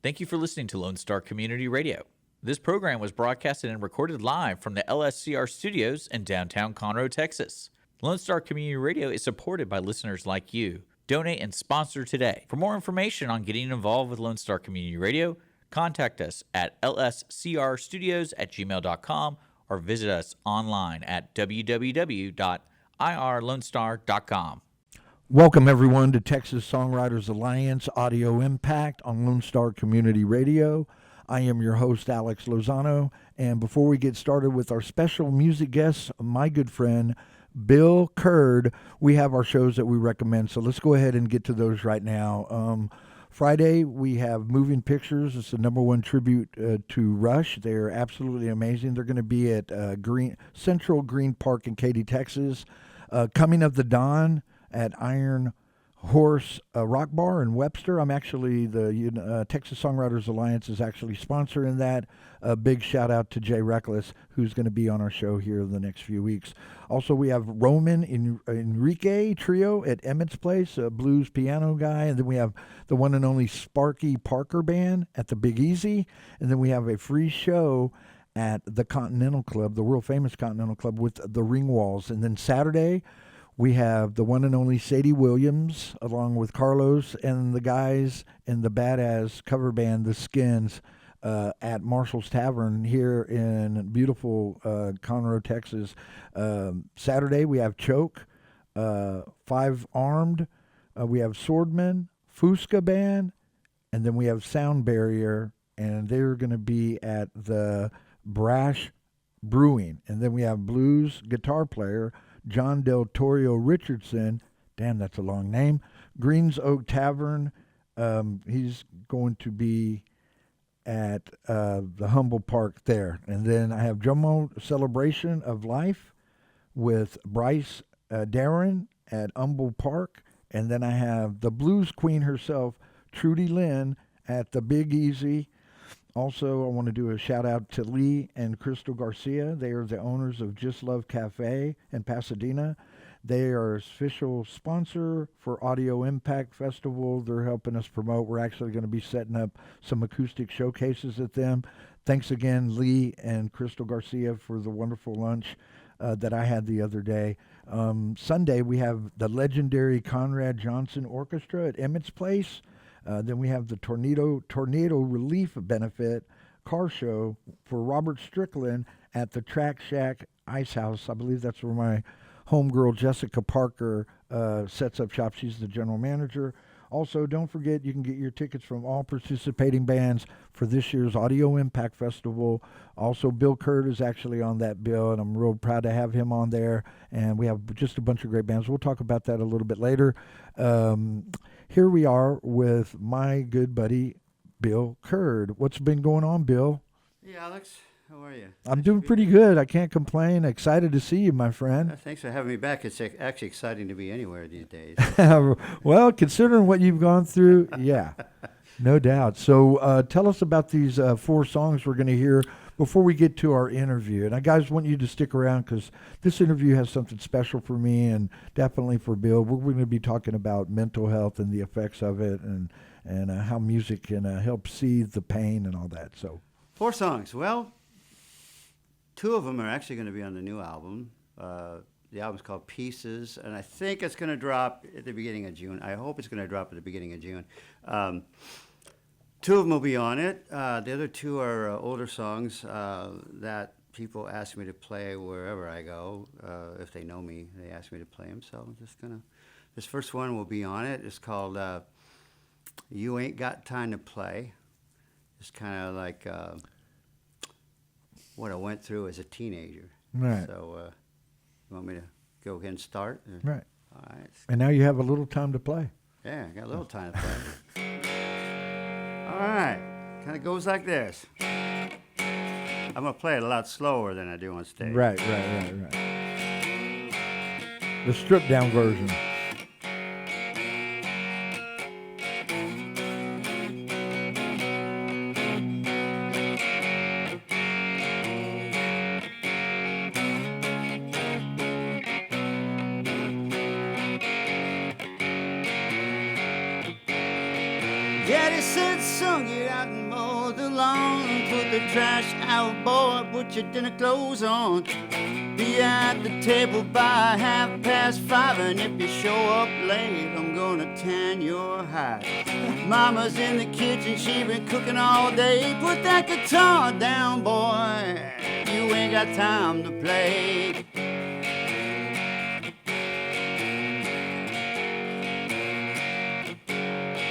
Thank you for listening to Lone Star Community Radio. This program was broadcasted and recorded live from the LSCR studios in downtown Conroe, Texas. Lone Star Community Radio is supported by listeners like you. Donate and sponsor today. For more information on getting involved with Lone Star Community Radio, contact us at lscrstudios@gmail.com or visit us online at www.irlonestar.com. Welcome, everyone, to Texas Songwriters Alliance Audio Impact on Lone Star Community Radio. I am your host, Alex Lozano, and before we get started with our special music guest, my good friend, Bill Kurd, we have our shows that we recommend, so let's go ahead and get to those right now. Friday, we have Moving Pictures. It's the #1 tribute to Rush. They're absolutely amazing. They're going to be at Central Green Park in Katy, Texas. Coming of the Dawn at Iron Horse Rock Bar in Webster. I'm actually, the Texas Songwriters Alliance is actually sponsoring that. A big shout out to Jay Reckless, who's going to be on our show here in the next few weeks. Also, we have Roman Enrique Trio at Emmett's Place, a blues piano guy. And then we have the one and only Sparky Parker Band at the Big Easy. And then we have a free show at the Continental Club, the world famous Continental Club, with the Ringwalls. And then Saturday, we have the one and only Sadie Williams, along with Carlos and the guys in the badass cover band, The Skins, at Marshall's Tavern here in beautiful Conroe, Texas. Saturday, we have Choke, Five Armed, we have Swordman, Fusca Band, and then we have Sound Barrier, and they're going to be at the Brash Brewing. And then we have blues guitar player John Del Torio Richardson, damn, that's a long name, Greens Oak Tavern. He's going to be at the Humble Park there. And then I have Drummo Celebration of Life with Bryce Darren at Humble Park. And then I have the Blues Queen herself, Trudy Lynn, at the Big Easy. Also, I want to do a shout out to Lee and Crystal Garcia. They are the owners of Just Love Cafe in Pasadena. They are official sponsor for Audio Impact Festival. They're helping us promote. We're actually going to be setting up some acoustic showcases at them. Thanks again, Lee and Crystal Garcia, for the wonderful lunch that I had the other day. Sunday, we have the legendary Conrad Johnson Orchestra at Emmett's Place. Then we have the Tornado Relief Benefit car show for Robert Strickland at the Track Shack Ice House. I believe that's where my homegirl Jessica Parker sets up shop. She's the general manager. Also, don't forget, you can get your tickets from all participating bands for this year's Audio Impact Festival. Also, Bill Kurd is actually on that bill, and I'm real proud to have him on there. And we have just a bunch of great bands. We'll talk about that a little bit later. Here we are with my good buddy, Bill Kurd. What's been going on, Bill? Hey, Alex. How are you? I'm doing pretty good. I can't complain. Excited to see you, my friend. Thanks for having me back. It's actually exciting to be anywhere these days. Well, considering what you've gone through, yeah, no doubt. So tell us about these 4 songs we're going to hear before we get to our interview. And I guys want you to stick around because this interview has something special for me and definitely for Bill. We're going to be talking about mental health and the effects of it and how music can help soothe the pain and all that. So 4 songs. Well, 2 of them are actually going to be on the new album. The album's called Pieces, and I think it's going to drop at the beginning of June. I hope it's going to drop at the beginning of June. 2 of them will be on it. The other 2 are older songs that people ask me to play wherever I go. If they know me, they ask me to play them. So I'm just going to... This first one will be on it. It's called You Ain't Got Time to Play. It's kind of like... what I went through as a teenager. Right. So, you want me to go ahead and start? Right. All right. And now you have a little time to play. Yeah, I got a little time to play. All right. Kind of goes like this. I'm going to play it a lot slower than I do on stage. Right. The stripped down version. Daddy said, son, get out mow the lawn, put the trash out, boy, put your dinner clothes on. Be at the table by 5:30, and if you show up late, I'm gonna tan your hide. Mama's in the kitchen, she been cooking all day. Put that guitar down, boy, you ain't got time to play.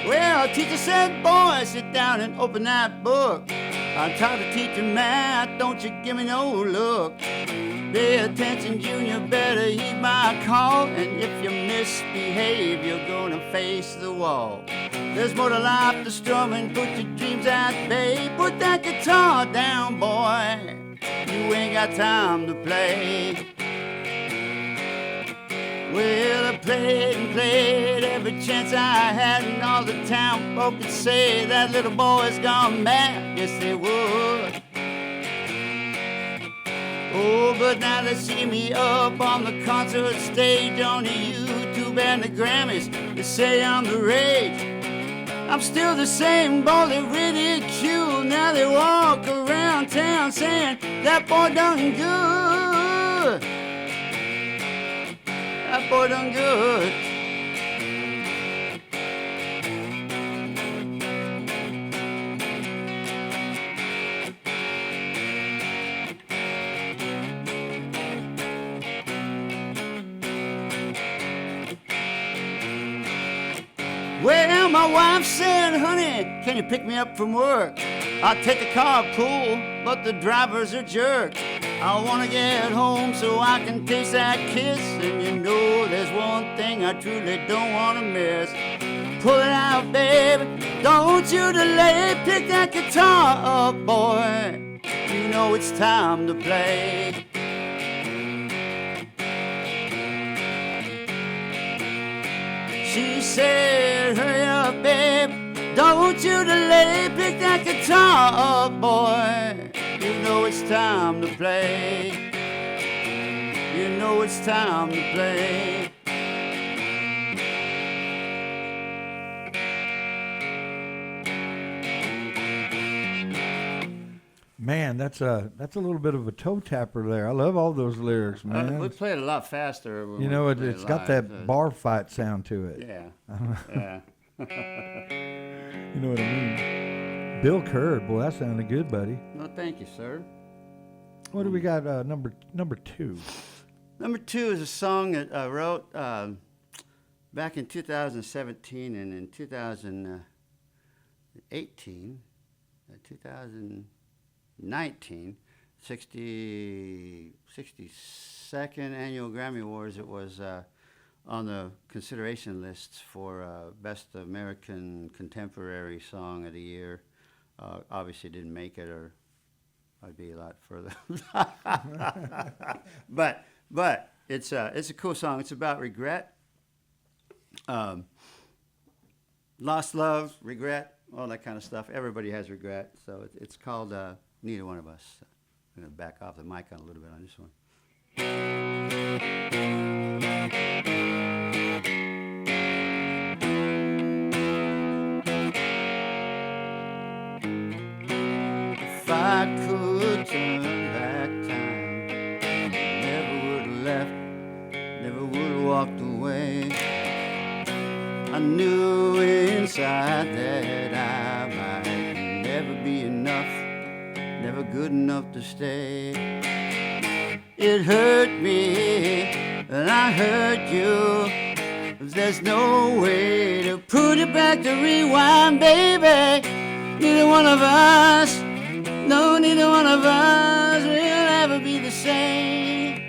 Well, teacher said, boy, sit down and open that book. I'm tired of teaching math, don't you give me no look. Pay attention, Junior, better heed my call. And if you misbehave, you're gonna face the wall. There's more to life than strumming, put your dreams at bay. Put that guitar down, boy, you ain't got time to play. Well, I played and played every chance I had, and all the town folk could say that little boy's gone mad. Yes, they would. Oh, but now they see me up on the concert stage, on the YouTube and the Grammys. They say I'm the rage. I'm still the same boy they ridicule. Now they walk around town saying that boy done good. That boy done good. Well, my wife said, honey, can you pick me up from work? I'll take the carpool, but the drivers are jerks. I wanna get home so I can taste that kiss. And you know there's one thing I truly don't wanna miss. Pull it out, baby, don't you delay. Pick that guitar up, boy, you know it's time to play. She said, hurry up, babe, don't you delay. Pick that guitar up, boy, you know it's time to play. You know it's time to play. Man, that's a little bit of a toe tapper there. I love all those lyrics, man. We play it a lot faster. When you know, we play it's it got live. that bar fight sound to it. Yeah, yeah. You know what I mean? Bill Kerr, boy, that sounded good, buddy. No, thank you, sir. What do we got? Number two. Number two is a song that I wrote back in 2017 and in 2018, 2019, 62nd Annual Grammy Awards. It was on the consideration lists for Best American Contemporary Song of the Year. Obviously didn't make it, or I'd be a lot further. But it's a cool song. It's about regret, lost love, regret, all that kind of stuff. Everybody has regret, so it's called Neither One of Us. I'm going to back off the mic on a little bit on this one. If I could turn back time, never would have left, never would have walked away. I knew inside that I might never be enough, never good enough to stay. It hurt me, and I hurt you. There's no way to put it back, to rewind, baby. Neither one of us, no, neither one of us will ever be the same.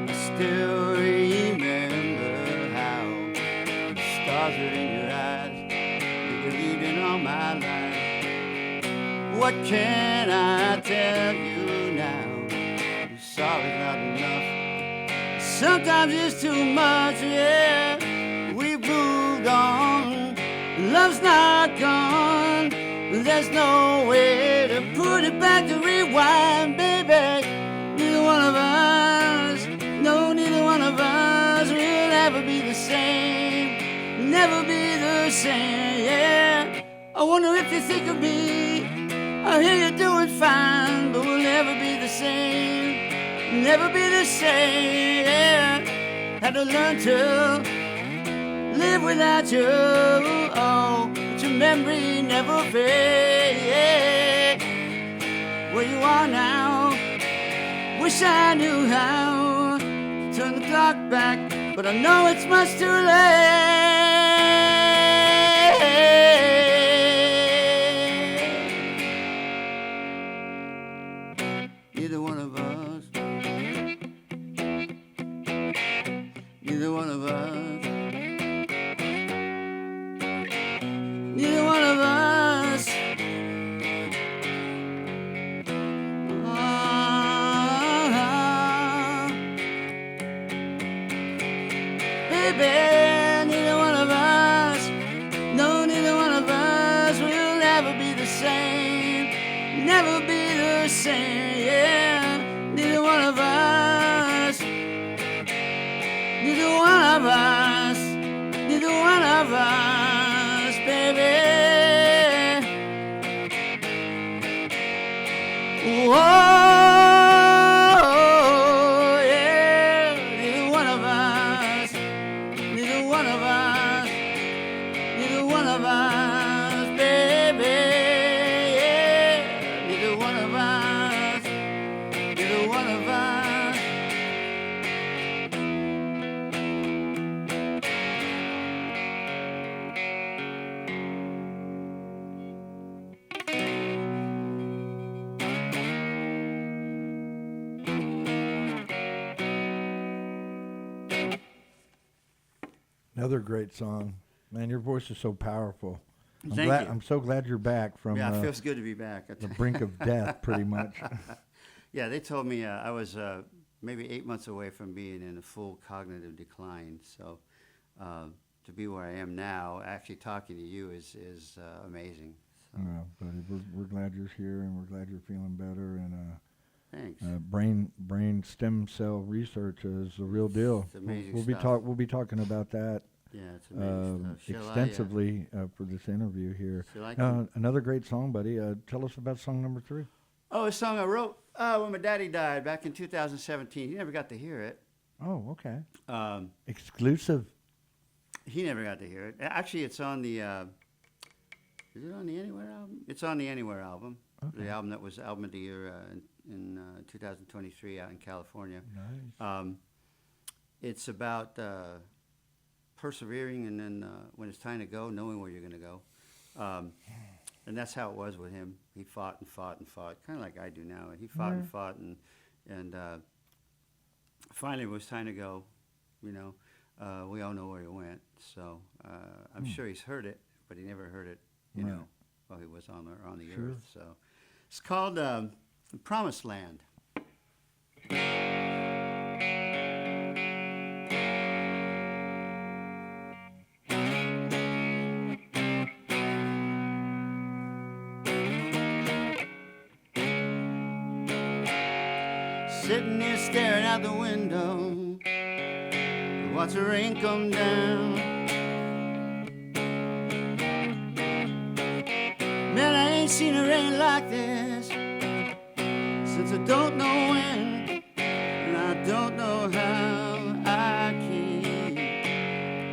I still remember how the stars were in your eyes. You believed in all my life. What can I tell you now? You're sorry, not enough. Sometimes it's too much, yeah. We've moved on. Love's not gone. There's no way to put it back, to rewind, baby. Neither one of us, no, neither one of us will ever be the same. Never be the the same, yeah. I wonder if you think of me. I hear you're doing fine, but we'll never be the same. Never be the same, yeah. Had to learn to live without you, oh, but your memory never fades. Where you are now, wish I knew how to turn the clock back, but I know it's much too late. Neither one of us, neither one of us, neither one of us. Baby, neither one of us, no, neither one of us will ever be the same, never be the same, yeah. Neither one of us, neither one of us, neither one of us, baby. Whoa. Another great song. Man, your voice is so powerful. Thank you. I'm so glad you're back from it feels good to be back. the brink of death, pretty much. Yeah, they told me I was maybe 8 months away from being in a full cognitive decline. So to be where I am now, actually talking to you is amazing. So. Yeah, buddy, we're glad you're here, and we're glad you're feeling better. And thanks. Brain stem cell research is the real deal. It's amazing We'll be talking about that. Yeah, it's amazing stuff. Extensively for this interview here. Another great song, buddy. Tell us about song number 3. Oh, a song I wrote when my daddy died back in 2017. He never got to hear it. Oh, okay. Exclusive. He never got to hear it. Actually, it's on the. Is it on the Anywhere album? It's on the Anywhere album. Okay. The album that was album of the year in 2023 out in California. Nice. It's about persevering, and then when it's time to go, knowing where you're going to go. And that's how it was with him. He fought and fought and fought, kind of like I do now. And he fought and fought, and finally it was time to go. You know, we all know where he went. So I'm sure he's heard it, but he never heard it, you know, while he was on the earth. So it's called Promised Land. Sitting there staring out the window, watch the rain come down. Man, I ain't seen a rain like this since I don't know when, and I don't know how. I keep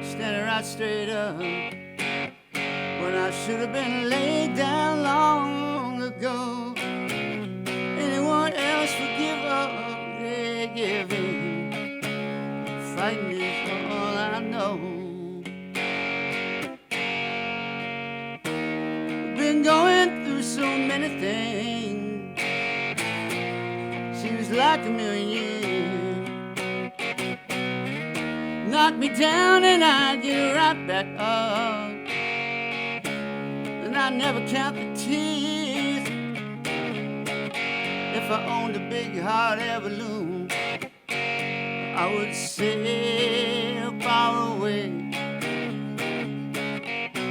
standing right straight up when I should have been laid down long ago. Anyone else would give up, they give in. Fighting is all I know. Been going through so many things, seems like a million years. Knock me down and I get right back up, and I never count the tears. If I owned a big hot air balloon, I would sail far away.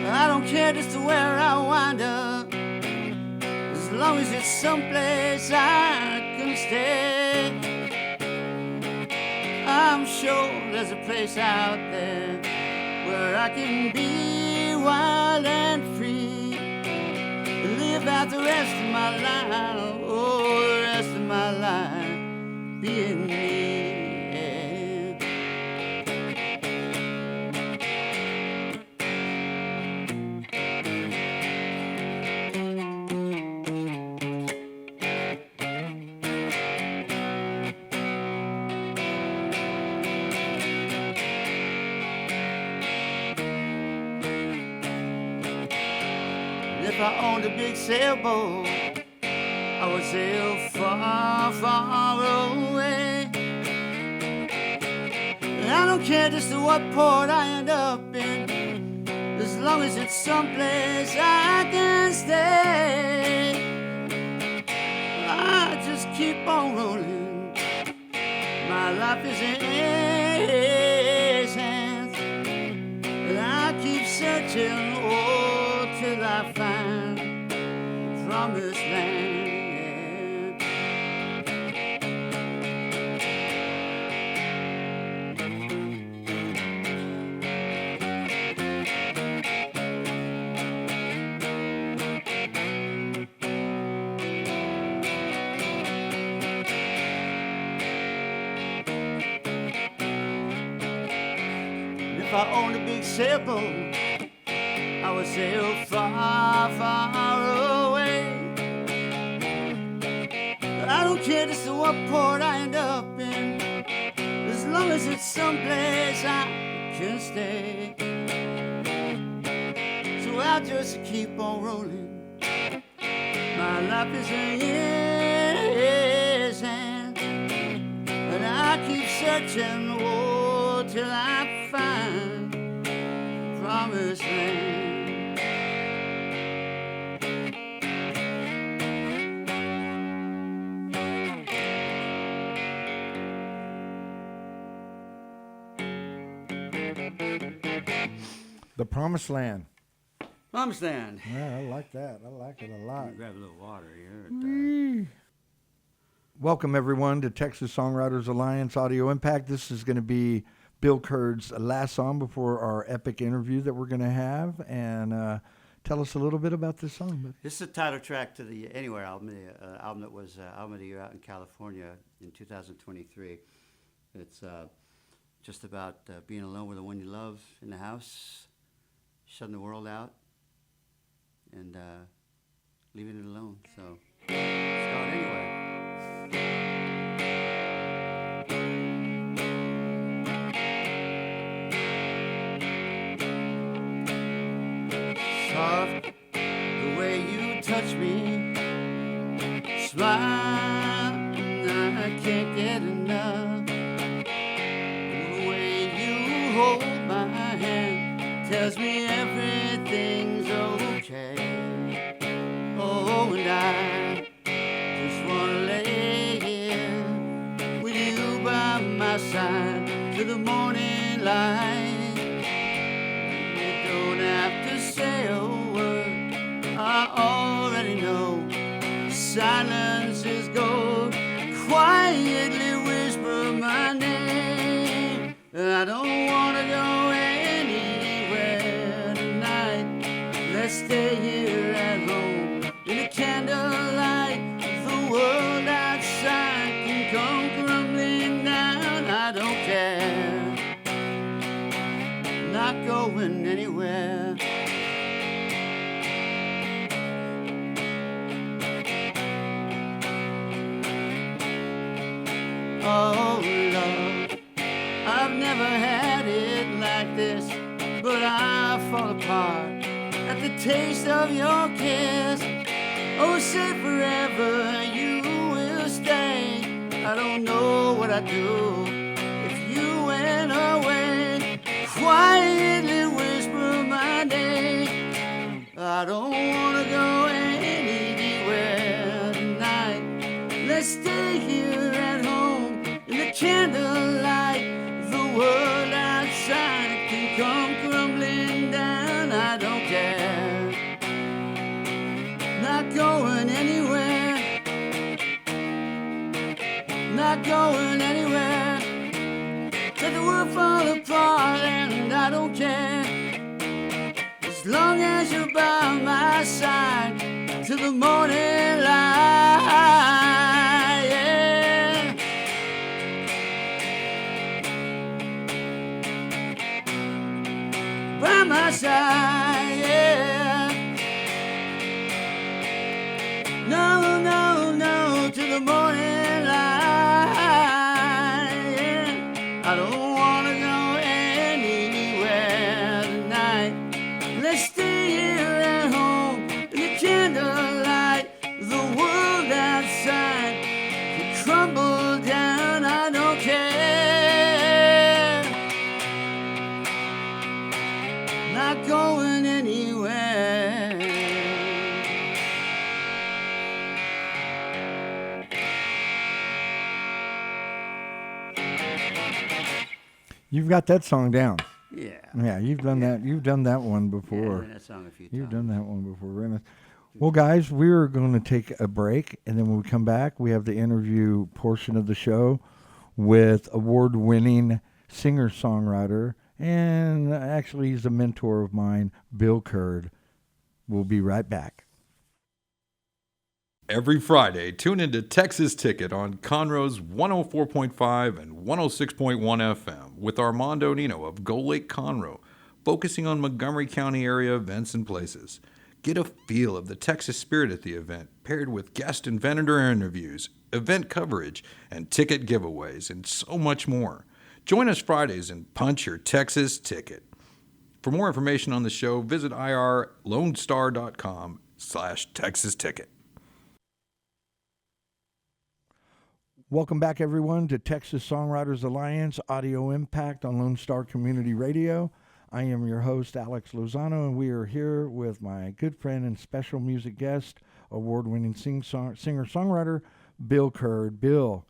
I don't care just where I wind up, as long as it's someplace I can stay. I'm sure there's a place out there where I can be wild and free. Live out the rest of my life, oh, the rest of my life being me. If I owned a big sailboat, I would sail far, far away. And I don't care just what port I end up in, as long as it's someplace I can stay. I just keep on rolling. My life is in His hands, and I keep searching, oh, till I find promised land. If I owned a big sailboat, I would sail far, far away. I don't care just what port I end up in, as long as it's someplace I can stay. So I'll just keep on rolling. My life is in His hands, and I keep searching, oh, till I find promised land. The Promised Land. Promised land. Yeah, I like that. I like it a lot. Grab a little water here. Welcome, everyone, to Texas Songwriters Alliance Audio Impact. This is going to be Bill Curd's last song before our epic interview that we're going to have. And tell us a little bit about this song. This is the title track to the Anywhere album, the album that was album of the year out in California in 2023. It's just about being alone with the one you love in the house, shutting the world out, and leaving it alone. So it's called Anywhere. Soft, the way you touch me, smile, and I can't get enough. The way you hold my hand tells me everything's okay. Oh, and I just wanna lay here with you by my side till the morning light. You don't have to say a word, I already know. Silence is gold. Quietly whisper my name. I don't wanna go anywhere tonight. Let's stay here at home in the candlelight. The world outside can come crumbling down. I don't care. Not going anywhere. Oh, love, I've never had it like this, but I fall apart at the taste of your kiss. Oh, say forever you will stay. I don't know what I'd do if you went away. Quietly whisper my name. I don't wanna go anywhere tonight. Let's stay here at home in the candlelight. The world outside can come crumbling down. I don't care. Not going anywhere. Not going anywhere. Let the world fall apart and I don't care. As long as you're by my side till the morning light. Yeah. By my side, yeah. No, no, no, to the morning light. Yeah. I don't wanna go anywhere tonight. Let's stay here at home in the candlelight. The world outside can crumble down. I don't care. Not going anywhere. You've got that song down. Yeah. Yeah, you've done that. You've done that one before. Yeah, that song a few You've times. done that one before. Well, guys, we're going to take a break, and then when we come back, we have the interview portion of the show with award-winning singer-songwriter, and actually he's a mentor of mine, Bill Curd. We'll be right back. Every Friday, tune into Texas Ticket on Conroe's 104.5 and 106.1 FM with Armando Nino of Gull Lake Conroe, focusing on Montgomery County area events and places. Get a feel of the Texas spirit at the event, paired with guest and vendor interviews, event coverage, and ticket giveaways, and so much more. Join us Fridays and punch your Texas ticket. For more information on the show, visit irlonestar.com/Texas Ticket. Welcome back, everyone, to Texas Songwriters Alliance Audio Impact on Lone Star Community Radio. I am your host, Alex Lozano, and we are here with my good friend and special music guest, award-winning singer-songwriter, Bill Curd. Bill,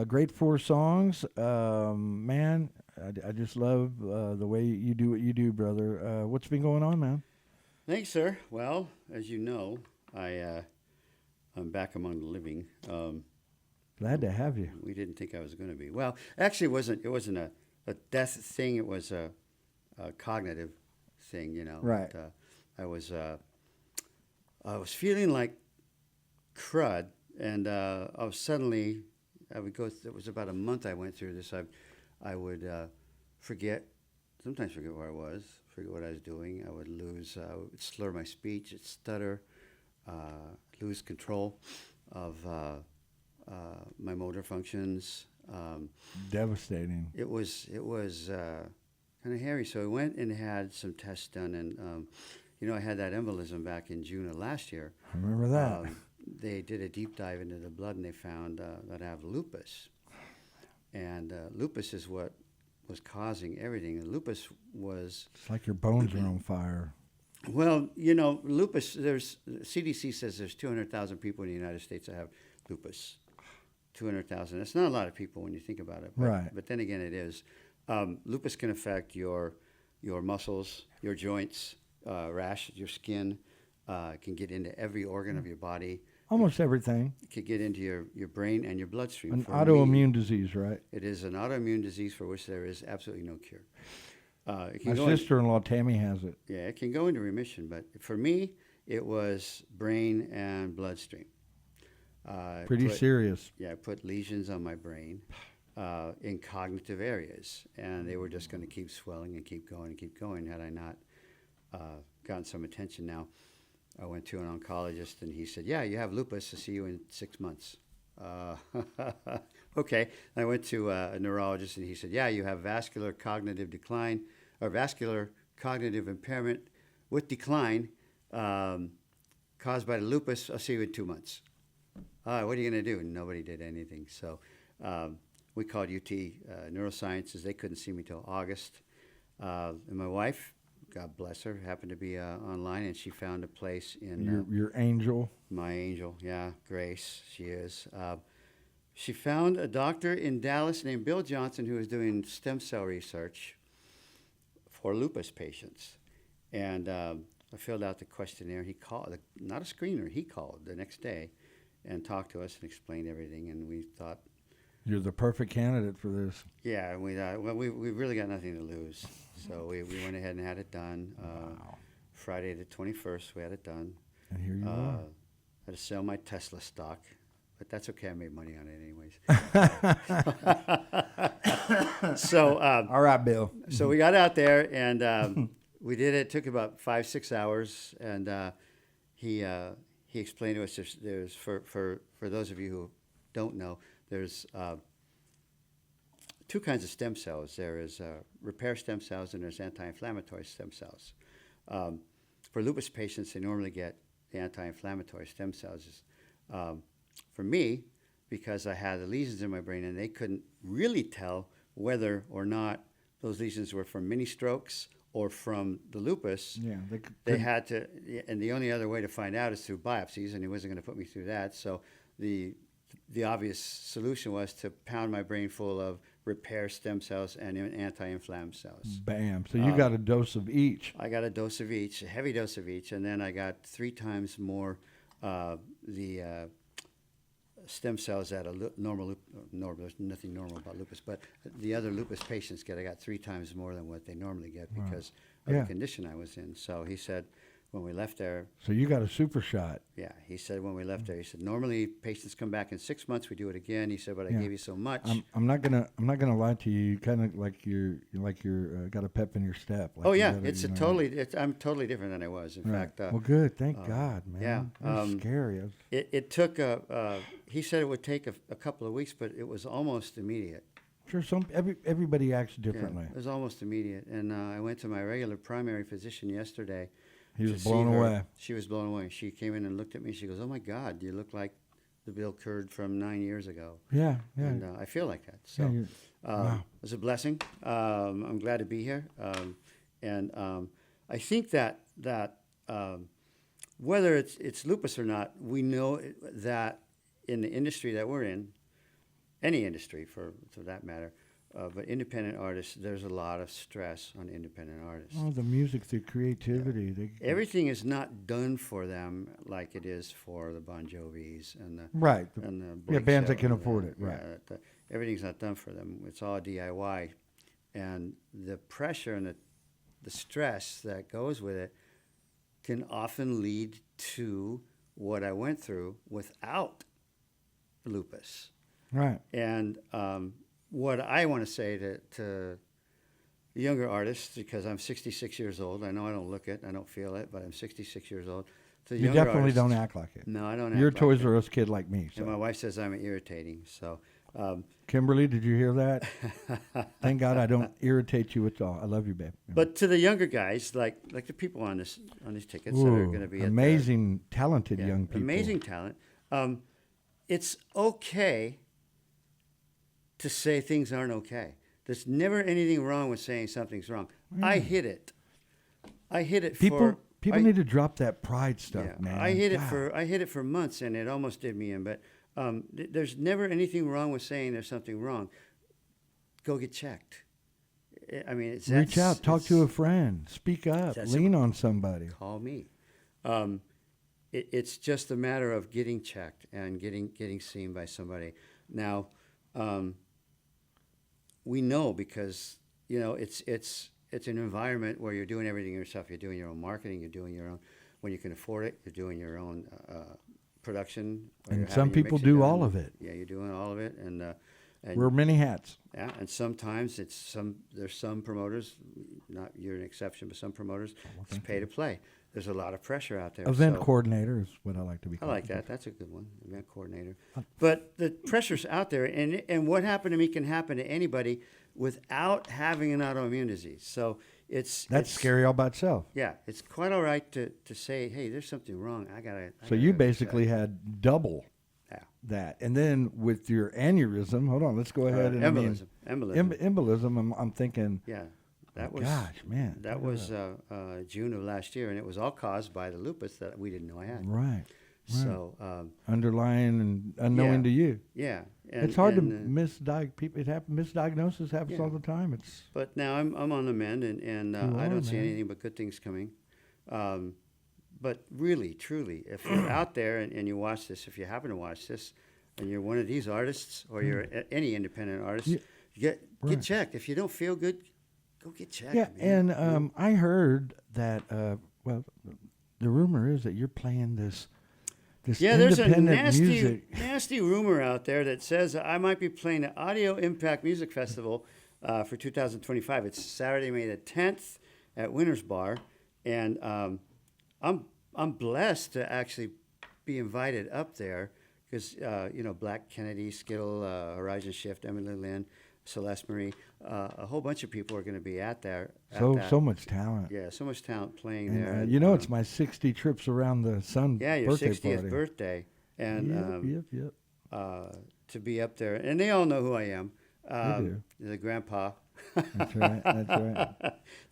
great 4 songs. Man, I just love the way you do what you do, brother. What's been going on, man? Thanks, sir. Well, as you know, I'm back among the living. Glad to have you. We didn't think I was going to be. Well, actually, it wasn't a death thing. It was a cognitive thing, you know. Right. But, I was feeling like crud, and I was suddenly. I would go. It was about a month I went through this. I would sometimes forget where I was, forget what I was doing. I would slur my speech, I'd stutter, lose control of my motor functions. Devastating. It was kind of hairy. So I went and had some tests done, and I had that embolism back in June of last year. I remember that. They did a deep dive into the blood, and they found that I have lupus. And lupus is what was causing everything. And lupus was... It's like your bones are on fire. Well, lupus, CDC says there's 200,000 people in the United States that have lupus. 200,000. That's not a lot of people when you think about it. But, Right. But then again, it is. Lupus can affect your muscles, your joints, rash, your skin. It can get into every organ of your body. Almost everything. It can get into your brain and your bloodstream. An For autoimmune me, disease, right? it is an autoimmune disease for which there is absolutely no cure. It My can sister-in-law, Tammy, has it. Yeah, it can go into remission, but for me, it was brain and bloodstream. Pretty serious. Yeah, I put lesions on my brain in cognitive areas, and they were just going to keep swelling and keep going had I not gotten some attention. Now, I went to an oncologist, and he said, yeah, you have lupus. I'll see you in 6 months. Okay. I went to a neurologist, and he said, yeah, you have vascular cognitive decline, or vascular cognitive impairment with decline caused by the lupus. I'll see you in 2 months. What are you going to do? And nobody did anything. So we called UT Neurosciences. They couldn't see me till August. And my wife, God bless her, happened to be online, and she found a place in... Your angel. My angel, yeah, Grace, she is. She found a doctor in Dallas named Bill Johnson who was doing stem cell research for lupus patients. And I filled out the questionnaire. He called, not a screener, he called the next day and talked to us and explained everything. And we thought... You're the perfect candidate for this. Yeah, we thought, well, we really got nothing to lose. So we went ahead and had it done. Wow. Friday the 21st. We had it done. And here you are. I had to sell my Tesla stock, but that's okay. I made money on it anyways. So, All right, Bill. so we got out there and we did it. It took about 5-6 hours, and he explained to us there's for those of you who don't know, there's two kinds of stem cells. There is repair stem cells and there's anti-inflammatory stem cells. For lupus patients, they normally get the anti-inflammatory stem cells. For me, because I had the lesions in my brain and they couldn't really tell whether or not those lesions were from mini strokes or from the lupus. Yeah, They had to, and the only other way to find out is through biopsies, and he wasn't going to put me through that. So the obvious solution was to pound my brain full of repair stem cells and anti-inflam cells. Bam. So you got a dose of each. I got a dose of each, a heavy dose of each, and then I got 3 times more the stem cells that a normal, there's nothing normal about lupus, but the other lupus patients get, I got 3 times more than what they normally get because of Yeah. the condition I was in. So he said, when we left there, So you got a super shot. yeah, he said when we left there, he said normally patients come back in 6 months, we do it again. He said, but I Yeah. gave you so much. I'm not gonna lie to you. You kind of like you're got a pep in your step. Like oh you yeah, gotta, it's you a know, totally. I'm totally different than I was. In right. fact, Well, good. Thank God, man. yeah, That's scary. it took he said it would take a couple of weeks, but it was almost immediate. Sure, everybody acts Yeah, differently. it was almost immediate. And I went to my regular primary physician yesterday. He to was see blown her. away. She was blown away. She came in and looked at me. She goes, "Oh my God, you look like the Bill Curd from 9 years ago." Yeah, yeah. And I feel like that. So Yeah, wow. it was a blessing. I'm glad to be here. And I think that whether it's lupus or not, we know that in the industry that we're in, any industry for that matter, but independent artists, there's a lot of stress on independent artists. Oh, the music, the creativity. Everything is not done for them like it is for the Bon Jovis and the Right. and the Yeah, Blake bands that can Shelton, afford it, right. everything's not done for them. It's all DIY, and the pressure and the stress that goes with it can often lead to what I went through without lupus. Right. And what I want to say to younger artists, because I'm 66 years old, I know I don't look it, I don't feel it, but I'm 66 years old. To You younger definitely artists- don't act like it. No, I don't. You're a act Toys like R Us kid like me. it. And my So. wife says I'm irritating. So, Kimberly, did you hear that? Thank God I don't irritate you at all. I love you, babe. but to the younger guys, like the people on these tickets that are Ooh, going to be amazing, talented at the, young people. amazing talent. It's okay to say things aren't okay. There's never anything wrong with saying something's wrong. I hit it. I hit it People I- need to drop that pride stuff, Yeah, man. I hit it God. I hit it for months, and it almost did me in. But there's never anything wrong with saying there's something wrong. Go get checked. I mean, Reach out, talk to a friend, speak up, that's lean on somebody. call me. It's just a matter of getting checked and getting seen by somebody. Now, we know because it's an environment where you're doing everything yourself. You're doing your own marketing. You're doing your own, when you can afford it. You're doing your own production. or And you're some having your people mixing do done. all of it. Yeah, you're doing all of it, and Wear many hats. yeah, and sometimes there's some promoters, not you're an exception, but some promoters it's pay to play. There's a lot of pressure out there. Event so- coordinator is what I like to be I called. like that. That's a good one, event coordinator. But the pressure's out there, and what happened to me can happen to anybody without having an autoimmune disease. So That's it's, scary all by itself. Yeah, it's quite all right to say, hey, there's something wrong. So you basically had double that, and then with your aneurysm. Hold on, let's go ahead and embolism. embolism. I'm thinking. Yeah, that was. Gosh, man. That was June of last year, and it was all caused by the lupus that we didn't know I had. Right. So Underlying and unknowing yeah. to you. yeah, It's hard to misdiagnose. people. It happens. Misdiagnosis happens Yeah. all the time. It's But now I'm on the mend, and You I are, don't see man. anything but good things coming. But really, truly, if you're out there and you watch this, if you happen to watch this, and you're one of these artists or you're any independent artist, Yeah, get right. checked. If you don't feel good, go get checked. yeah. man. And I heard that Well, the rumor is that you're playing this Yeah, there's a independent music. nasty rumor out there that says I might be playing the Audio Impact Music Festival for 2025. It's Saturday, May the 10th at Winter's Bar, and I'm blessed to actually be invited up there because Black Kennedy, Skittle, Horizon Shift, Emily Lynn, Celeste Marie, a whole bunch of people are going to be at there. So much talent. Yeah, so much talent playing And, there. it's my 60 trips around the sun. Yeah, your birthday 60th party. birthday, and Yep. to be up there, and they all know who I am. do. The grandpa. That's right.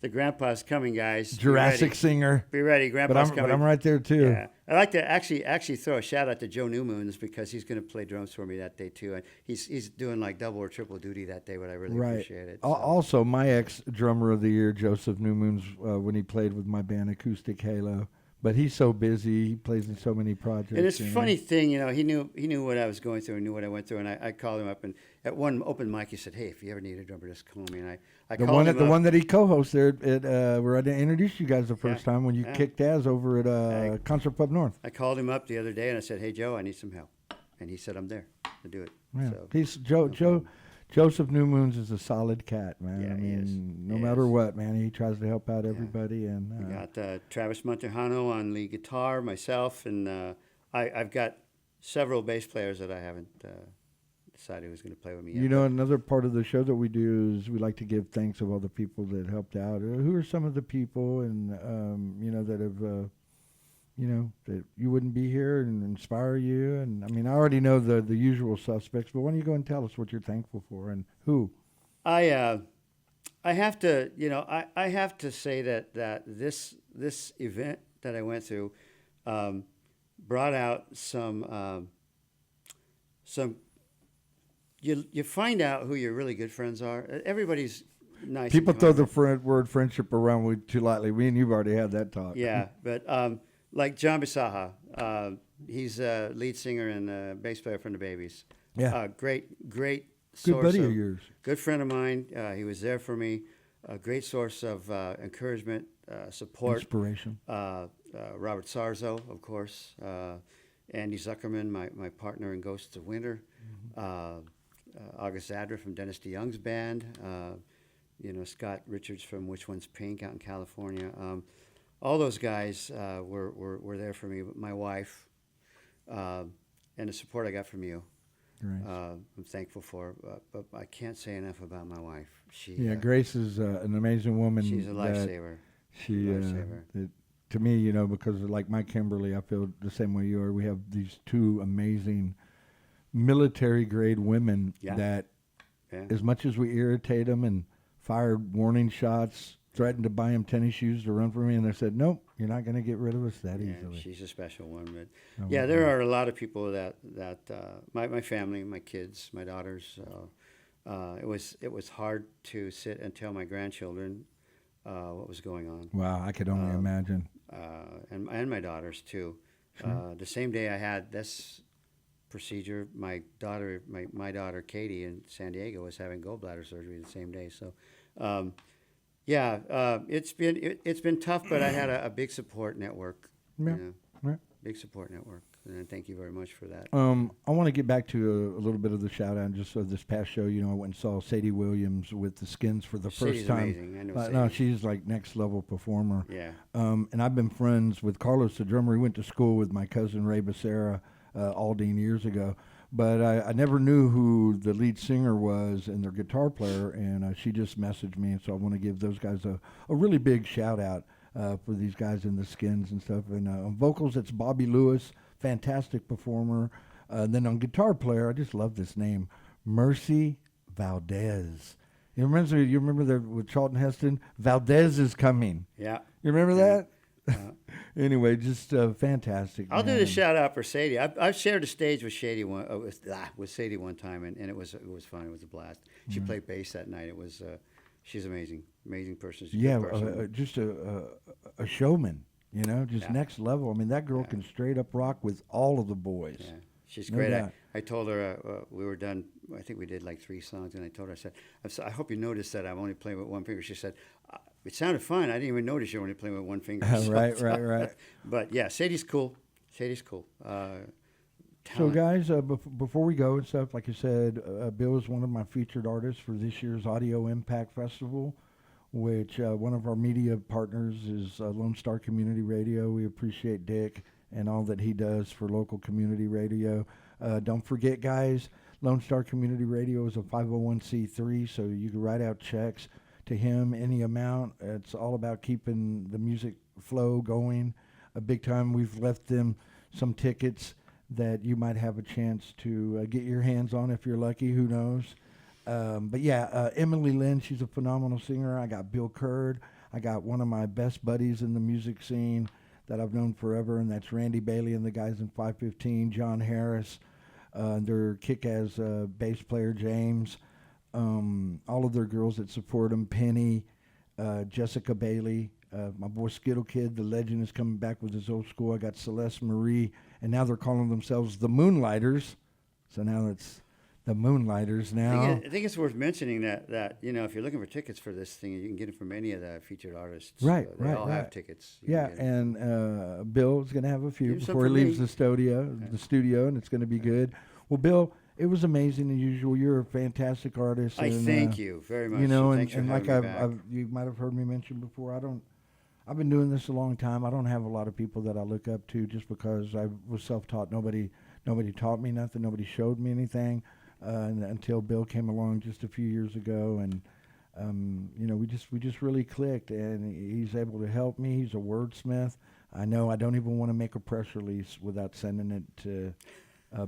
The grandpa's coming, guys. Jurassic singer. Be ready, grandpa's coming. But I'm right there too. Yeah, I'd like to actually throw a shout out to Joe Newmoons because he's going to play drums for me that day too, and he's doing like double or triple duty that day, but I really appreciate it. So. Also, my ex-drummer of the year, Joseph Newmoons, when he played with my band Acoustic Halo. But he's so busy; he plays in so many projects. And it's a funny thing, he knew what I was going through and knew what I went through, and I called him up, and at one open mic he said, "Hey, if you ever need a drummer, just call me." And I The called one him the up. one that he co-hosts there at where I introduced you guys the first time when you kicked ass over at Concert Pub North. I called him up the other day and I said, "Hey Joe, I need some help," and he said, "I'm there to do it." Yeah. So, He's Joseph Newmoons is a solid cat, man. Yeah, I he is. mean, no He matter is. what, man, he tries to help out everybody. And we got Travis Montejano on lead guitar, myself, and I've got several bass players that I haven't decided who's going to play with me yet. another part of the show that we do is we like to give thanks of all the people that helped out. Who are some of the people and that have that you wouldn't be here and inspire you? And I mean, I already know the usual suspects, but why don't you go and tell us what you're thankful for and who? I have to, I have to say that this event that I went through brought out some. You find out who your really good friends are. Everybody's nice. People and throw kind. the word friendship around with too lightly. We and you've already had that talk. Yeah, but like John Bisaha, he's a lead singer and bass player from the Babies. Yeah. Great Good source buddy of yours. Good friend of mine. He was there for me. A great source of encouragement, support. Inspiration. Robert Sarzo, of course. Andy Zuckerman, my partner in Ghosts of Winter. August Zadra from Dennis DeYoung's band. Scott Richards from Which One's Pink out in California. All those guys were there for me. But my wife and the support I got from you. Right. I'm thankful for, but I can't say enough about my wife. Grace is an amazing woman. She's a lifesaver. To me, because like Mike Kimberly, I feel the same way you are. We have these two amazing military-grade women that, as much as we irritate them and fire warning shots, threatened to buy them tennis shoes to run for me, and they said, "Nope, you're not going to get rid of us that easily." She's a special one. But there are a lot of people that my family, my kids, my daughters. It was hard to sit and tell my grandchildren what was going on. Wow, I could only imagine. And my daughters too. Sure. The same day I had this procedure, my daughter Katie in San Diego was having gallbladder surgery the same day. So. It's been tough, but I had a big support network. Big support network, and thank you very much for that. I want to get back to a little bit of the shout out. Just this past show, I went and saw Sadie Williams with the Skins for the first time. Amazing. I know Sadie. No, she's like next level performer. Yeah. And I've been friends with Carlos, the drummer. He went to school with my cousin Ray Becerra, Aldine years ago. But I never knew who the lead singer was and their guitar player, and she just messaged me, and so I want to give those guys a really big shout-out for these guys in the Skins and stuff. And on vocals, it's Bobby Lewis, fantastic performer. Then on guitar player, I just love this name, Mercy Valdez. You remember that with Charlton Heston? Valdez is coming. Yeah. You remember that? Anyway, just fantastic. I'll do the shout out for Sadie. I've shared a stage with Sadie with Sadie one time, and it was fun. It was a blast. She played bass that night. It was she's amazing person. She's a good person. Just a showman. Next level. I mean, that girl can straight up rock with all of the boys. Yeah, she's great. I told her we were done. I think we did like 3 songs, and I told her, I said, I hope you noticed that I'm only playing with one finger. She said, it sounded fine. I didn't even notice you only playing with one finger. Right. But yeah, Sadie's cool. So, Talent. guys, before we go and stuff, like I said, Bill is one of my featured artists for this year's Audio Impact Festival, which one of our media partners is Lone Star Community Radio. We appreciate Dick and all that he does for local community radio. Don't forget, guys, Lone Star Community Radio is a 501c3, so you can write out checks to him any amount. It's all about keeping the music flow going. Big time. We've left them some tickets that you might have a chance to get your hands on if you're lucky. Who knows? But yeah, Emily Lynn, she's a phenomenal singer. I got Bill Curd. I got one of my best buddies in the music scene that I've known forever, and that's Randy Bailey and the guys in 515, John Harris, their kick-ass bass player, James, all of their girls that support them, Penny, Jessica Bailey, my boy Skittle Kid, the legend, is coming back with his old school. I got Celeste Marie, and now they're calling themselves the Moonlighters. So now it's the Moonlighters now. I think it's worth mentioning that if you're looking for tickets for this thing, you can get it from any of the featured artists. Right, They all have tickets. Yeah, and Bill's going to have a few Give some before he for leaves me. the studio, and it's going to be good. Well, Bill, it was amazing as usual. You're a fantastic artist. I and, thank you very much. You know, and, Thanks for and like having me back. you might have heard me mention before, I've been doing this a long time. I don't have a lot of people that I look up to just because I was self-taught. Nobody taught me nothing. Nobody showed me anything until Bill came along just a few years ago, and we just really clicked. And he's able to help me. He's a wordsmith. I know I don't even want to make a press release without sending it to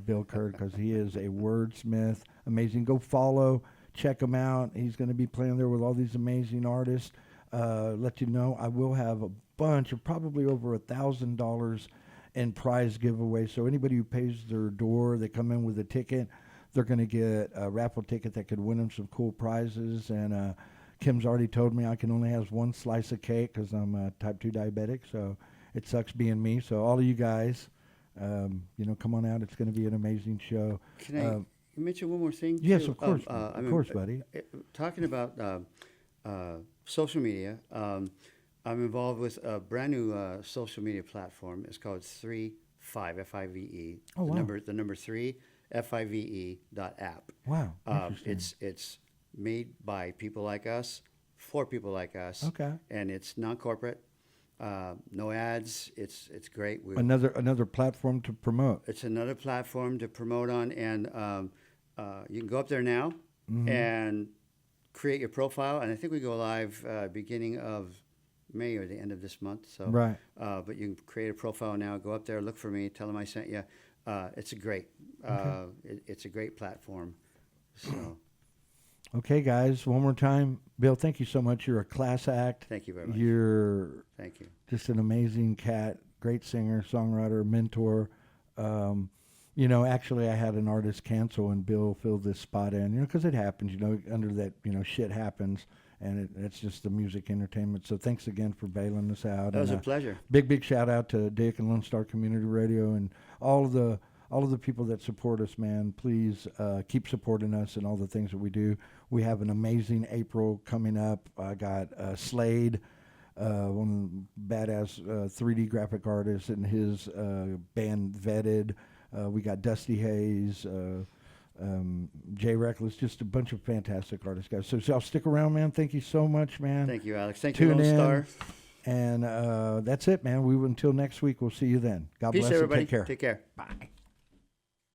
Bill Curd, because he is a wordsmith. Amazing. Go follow, check him out. He's going to be playing there with all these amazing artists. Let you know, I will have a bunch of probably over $1,000 in prize giveaway. So anybody who pays their door, they come in with a ticket, they're going to get a raffle ticket that could win them some cool prizes. And Kim's already told me I can only have one slice of cake because I'm type 2 diabetic. So it sucks being me. So all of you guys, come on out. It's going to be an amazing show. Can I mention one more thing? Yes, too? of course, buddy. Talking about social media, I'm involved with a brand new social media platform. It's called 35 F-I-V-E. Oh, wow. The number 3 F-I-V-E.app. Wow. Interesting. It's made by people like us, for people like us. Okay. And it's non-corporate, no ads. It's great. Another platform to promote. It's another platform to promote on, and you can go up there now Mm-hmm. and create your profile. And I think we go live beginning of May or the end of this month. So, Right. But you can create a profile now. Go up there, look for me, tell them I sent you. It's a great. It's a great platform. So. Okay, guys, one more time. Bill, thank you so much. You're a class act. Thank you very much. You're Thank you. just an amazing cat, great singer, songwriter, mentor. Actually, I had an artist cancel, and Bill filled this spot in, because it happens, under that, shit happens, and it's just the music entertainment. So thanks again for bailing us out. That was and, a pleasure. Big shout out to Dick and Lone Star Community Radio and all of the people that support us, man. Please keep supporting us and all the things that we do. We have an amazing April coming up. I got Slade, one badass 3D graphic artist, and his band Vetted. We got Dusty Hayes, Jay Reckless, just a bunch of fantastic artists, guys. So y'all stick around, man. Thank you so much, man. Thank you, Alex. Thank you, Tune Lone in. Star. And that's it, man. Until next week, we'll see you then. God Peace, bless everybody. and take care. Take care. Bye.